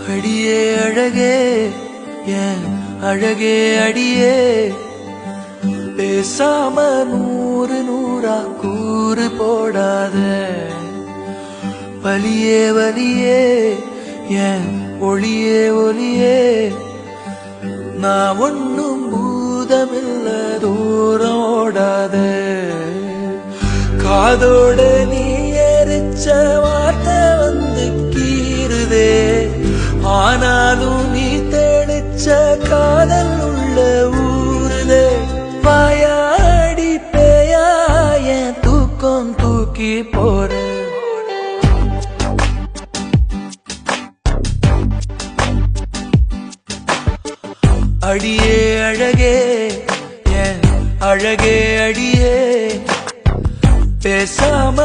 அடியே அழகே ஏன் அழகே அடியே பேசாம நூறு நூறா கூறு போடாத வலியே வலியே ஏன் ஒளியே ஒளியே நான் ஒன்னும் பூதமில்ல தூரம் ஓடாத காதோட நீ எரிச்ச வார்த்தை வந்து கீறுதே ஆனாலும் நீ தெளிச்ச காதல் உள்ள ஊருதே வாயாடி பேயா என் தூக்கம் தூக்கி போற அடியே அழகே என் அழகே அடியே பேசாம